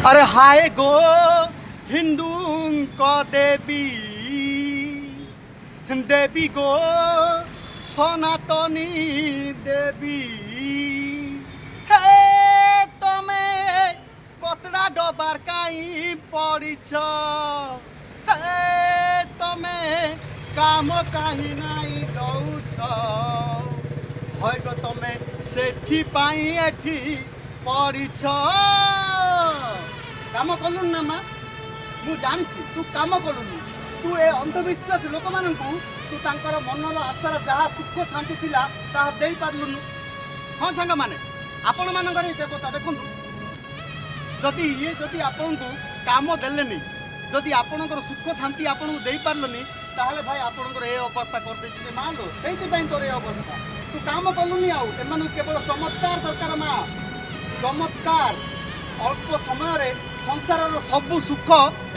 अरे हाय गो हिंदू को देवी देवी गो सनातनी देवी हे तमे कचरा डबार कहीं पड़ीछ हे तमे काम कहीं नहीं दौछ हयतो तमे सेठी पाई एठी पड़ीछ काम कलुन ना माँ मु जानी तू काम कलुन तू ए अंधविश्वास लोक मान तू तांकर मनर आशार जहाँ सुख शांति थिला ताहा देई पारलुनु। हाँ सांग माने आपण मानकर से कथा देखु जदि ये जदि आपन को काम देलेनी जदि आपणकर सुख शांति आपन को देई पारलनी ताहले भाई आपणकर ए अवस्था कर देछि मां लो सेति पई तोर ए अवस्था तू काम कलुनी आउ एमानु केवल चमत्कार दरकार मां चमत्कार अल्प समय संसार सबू सुख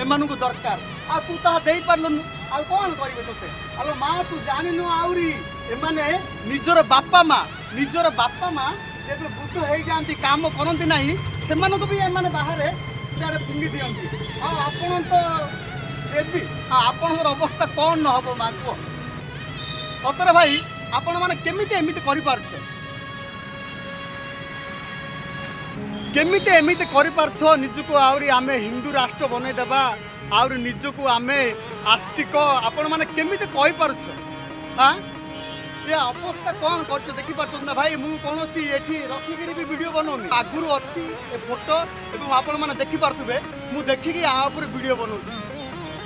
एमानू दरकार आ तू ता दे पारलुनु आ कौन करिवे तोते आलो माँ तू जानिनु आउरी एमाने निजर बापा माँ जेबे बुद्ध हो जाती काम करती ना से भी एमाने बाहर फिंगी दियंती आ आपण तो देवी आपणकर अवस्था कौन न हम माँ कह सतरे भाई आपण मैंने केमिति एमिति करि पारछ केमिति एमिति करिपारछ निजको आउरी आमे हिंदू राष्ट्र बनईदेबा आउरी निजको आमे आस्तिक आपण माने केमिति कहि पारछ हां ये अवस्था कौन करछ देखि पारछ ना भाई मु कोनोसी एठी रखिगिरी भी वीडियो बनौनी आगुरु अछि ए फोटो एवं आपण माने देखि पारथुबे मु देखिकी आ ऊपर वीडियो बनौछि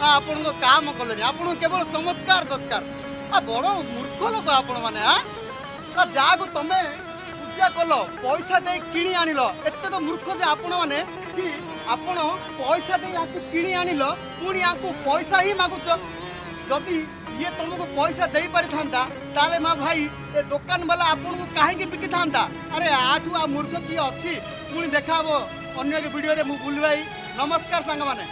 आपण को काम कलेनी आपण केवल चमत्कार दरकार आ बड़ मूर्ख लोक आपण माने हां जागो तमे कल पैसा दे किणी आनिल एत तो मूर्ख जे आपण माने कि आपण पैसा दे याकू किणी आनिल पुणी याकू पैसा ही मागुच जदि ये तुमको पैसा दे पारि थांता ताले मां भाई ए दुकान वाला आपण को काहे के बिकी थांता अरे आठू आ मूर्ख की अछि पुणी देखाबो अन्य के वीडियो रे मु बुल भाई नमस्कार संग माने।